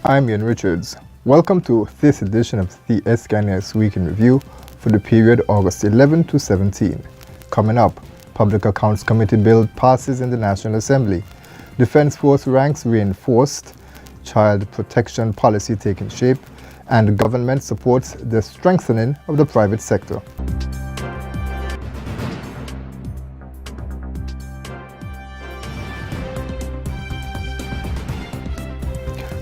I'm Ian Richards. Welcome to this edition of the SKNIS Week in Review for the period August 11 to 17. Coming up, Public Accounts Committee bill passes in the National Assembly. Defense Force ranks reinforced, child protection policy taking shape, and government supports the strengthening of the private sector.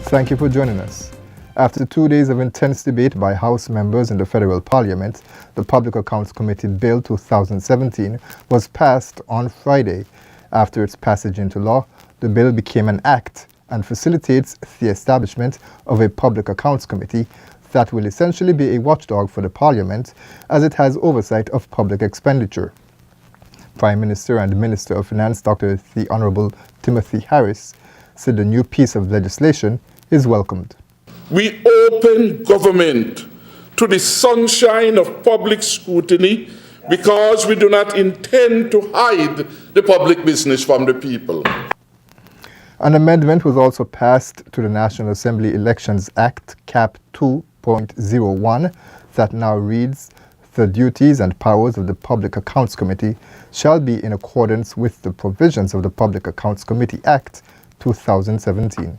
Thank you for joining us. After 2 days of intense debate by House members in the Federal Parliament, the Public Accounts Committee Bill 2017 was passed on Friday. After its passage into law, the bill became an act and facilitates the establishment of a Public Accounts Committee that will essentially be a watchdog for the Parliament as it has oversight of public expenditure. Prime Minister and Minister of Finance Dr. The Honourable Timothy Harris said the new piece of legislation is welcomed. We open government to the sunshine of public scrutiny because we do not intend to hide the public business from the people. An amendment was also passed to the National Assembly Elections Act, Cap 2.01, that now reads, "The duties and powers of the Public Accounts Committee shall be in accordance with the provisions of the Public Accounts Committee Act 2017.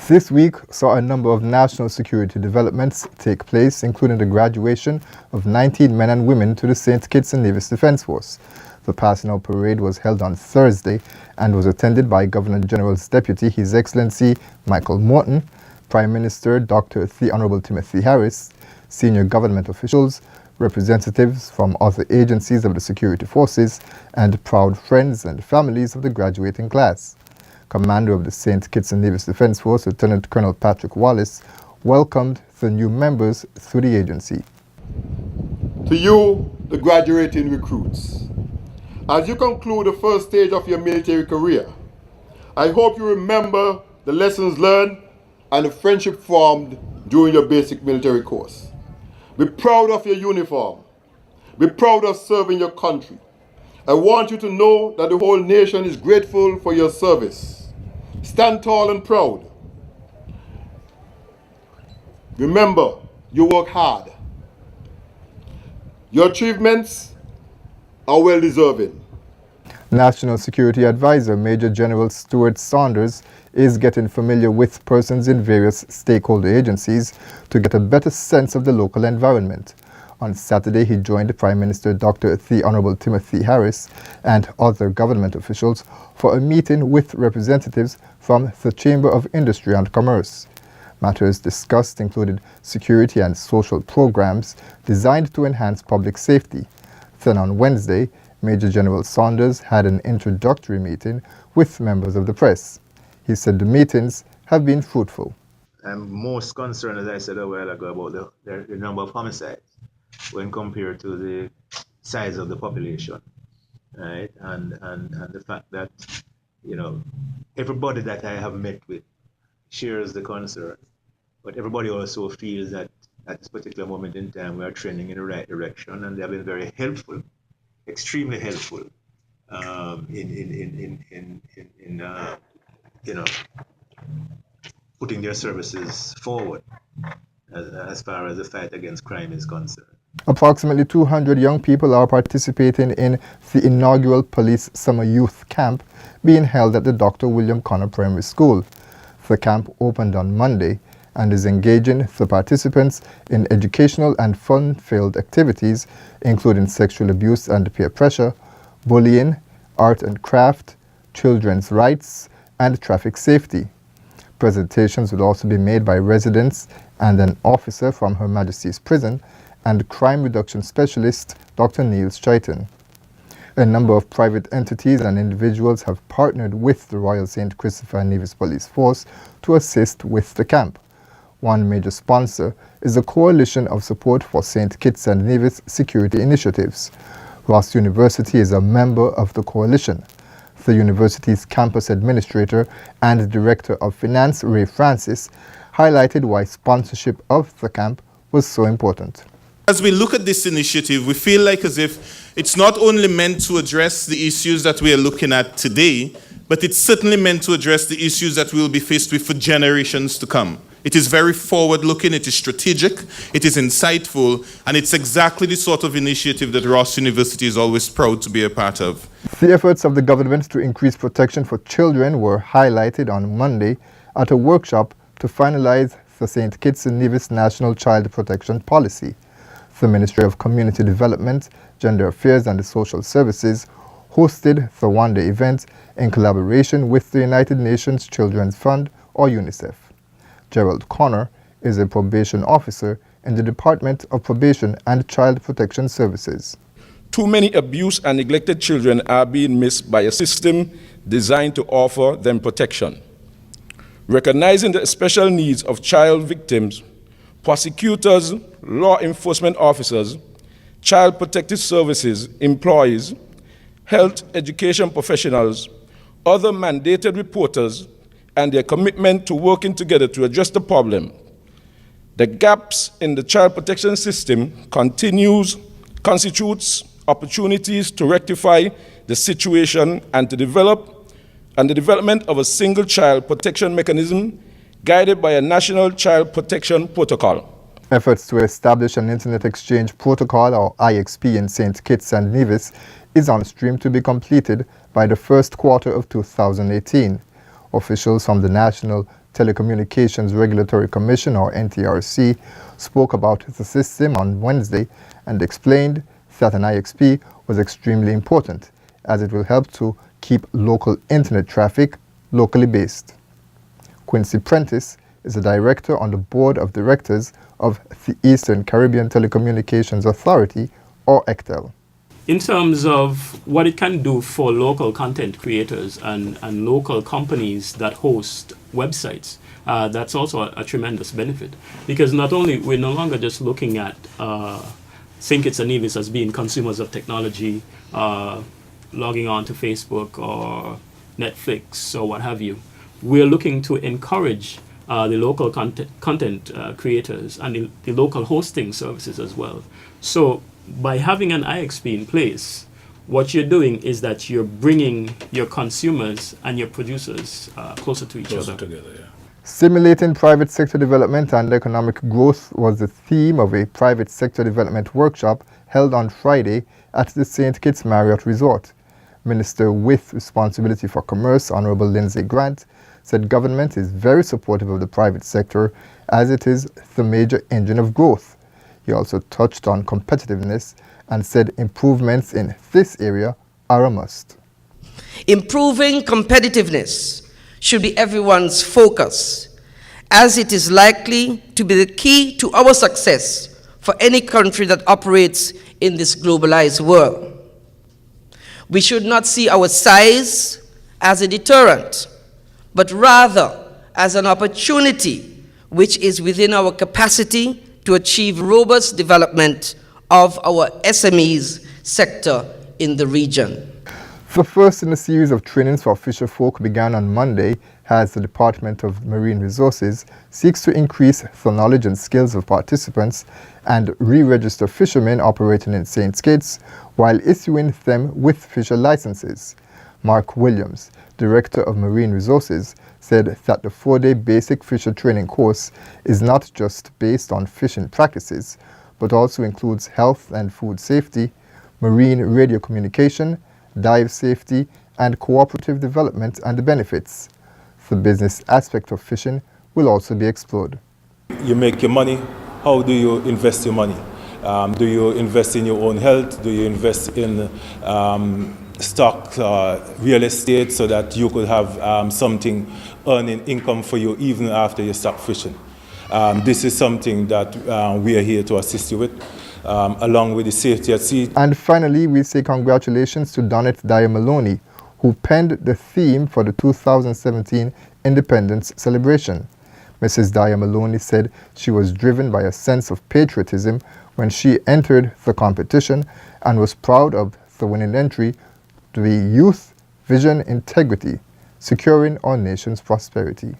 This week saw a number of national security developments take place, including the graduation of 19 men and women to the St. Kitts and Nevis Defence Force. The passing out parade was held on Thursday and was attended by Governor General's Deputy, His Excellency Michael Morton, Prime Minister Dr. The Honourable Timothy Harris, senior government officials, representatives from other agencies of the security forces, and proud friends and families of the graduating class. Commander of the St. Kitts and Nevis Defence Force, Lieutenant Colonel Patrick Wallace, welcomed the new members through the agency. To you, the graduating recruits, as you conclude the first stage of your military career, I hope you remember the lessons learned and the friendship formed during your basic military course. Be proud of your uniform. Be proud of serving your country. I want you to know that the whole nation is grateful for your service. Stand tall and proud. Remember, you work hard. Your achievements are well deserving. National Security Advisor Major General Stuart Saunders is getting familiar with persons in various stakeholder agencies to get a better sense of the local environment. On Saturday, he joined Prime Minister Dr. The Honourable Timothy Harris and other government officials for a meeting with representatives from the Chamber of Industry and Commerce. Matters discussed included security and social programs designed to enhance public safety. Then on Wednesday, Major General Saunders had an introductory meeting with members of the press. He said the meetings have been fruitful. I'm most concerned, as I said a while ago, about the number of homicides when compared to the size of the population, right? And the fact that, everybody that I have met with shares the concern, but everybody also feels that at this particular moment in time we are trending in the right direction, and they have been very helpful, extremely helpful in putting their services forward as far as the fight against crime is concerned. Approximately 200 young people are participating in the inaugural Police Summer Youth Camp being held at the Dr. William Connor Primary School. The camp opened on Monday and is engaging the participants in educational and fun-filled activities, including sexual abuse and peer pressure, bullying, art and craft, children's rights, and traffic safety. Presentations will also be made by residents and an officer from Her Majesty's Prison and crime reduction specialist Dr. Neil Straighton. A number of private entities and individuals have partnered with the Royal St. Christopher and Nevis Police Force to assist with the camp. One major sponsor is the Coalition of Support for St. Kitts and Nevis Security Initiatives. Ross University is a member of the coalition. The university's campus administrator and director of finance, Ray Francis, highlighted why sponsorship of the camp was so important. As we look at this initiative, we feel like as if it's not only meant to address the issues that we are looking at today, but it's certainly meant to address the issues that we will be faced with for generations to come. It is very forward-looking, it is strategic, it is insightful, and it's exactly the sort of initiative that Ross University is always proud to be a part of. The efforts of the government to increase protection for children were highlighted on Monday at a workshop to finalize the St. Kitts and Nevis National Child Protection Policy. The Ministry of Community Development, Gender Affairs and Social Services hosted the one-day event in collaboration with the United Nations Children's Fund, or UNICEF. Gerald Connor is a probation officer in the Department of Probation and Child Protection Services. Too many abused and neglected children are being missed by a system designed to offer them protection. Recognizing the special needs of child victims, prosecutors, law enforcement officers, child protective services employees, health education professionals, other mandated reporters, and their commitment to working together to address the problem. The gaps in the child protection system constitutes opportunities to rectify the situation and the development of a single child protection mechanism guided by a national child protection protocol. Efforts to establish an Internet Exchange Protocol, or IXP, in St. Kitts and Nevis is on stream to be completed by the first quarter of 2018. Officials from the National Telecommunications Regulatory Commission, or NTRC, spoke about the system on Wednesday and explained that an IXP was extremely important, as it will help to keep local internet traffic locally based. Quincy Prentice is the director on the board of directors of the Eastern Caribbean Telecommunications Authority, or ECTEL. In terms of what it can do for local content creators and local companies that host websites, that's also a tremendous benefit. Because not only, we're no longer just looking at St. Kitts and Nevis as being consumers of technology, logging on to Facebook or Netflix or what have you. We're looking to encourage the local content creators and the local hosting services as well. So by having an IXP in place, what you're doing is that you're bringing your consumers and your producers closer to each other. Together, yeah. Stimulating private sector development and economic growth was the theme of a private sector development workshop held on Friday at the St. Kitts Marriott Resort. Minister with Responsibility for Commerce, Honorable Lindsay Grant, said government is very supportive of the private sector as it is the major engine of growth. He also touched on competitiveness and said improvements in this area are a must. Improving competitiveness should be everyone's focus, as it is likely to be the key to our success for any country that operates in this globalized world. We should not see our size as a deterrent, but rather as an opportunity which is within our capacity to achieve robust development of our SMEs sector in the region. The first in a series of trainings for fisherfolk began on Monday as the Department of Marine Resources seeks to increase the knowledge and skills of participants and re-register fishermen operating in St. Kitts while issuing them with fisher licenses. Mark Williams, Director of Marine Resources, said that the 4-day basic fisher training course is not just based on fishing practices, but also includes health and food safety, marine radio communication, dive safety, and cooperative development and the benefits. The business aspect of fishing will also be explored. You make your money. How do you invest your money? Do you invest in your own health? Do you invest in stock, real estate, so that you could have something earning income for you even after you stop fishing? This is something that we are here to assist you with, along with the safety at sea. And finally, we say congratulations to Donette Dyer Maloney, who penned the theme for the 2017 Independence Celebration. Mrs. Dyer Maloney said she was driven by a sense of patriotism when she entered the competition and was proud of the winning entry to the Youth Vision Integrity, Securing Our Nation's Prosperity.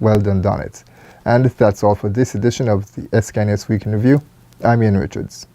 Well done, Donette. And that's all for this edition of the SKNIS Week in Review. I'm Ian Richards.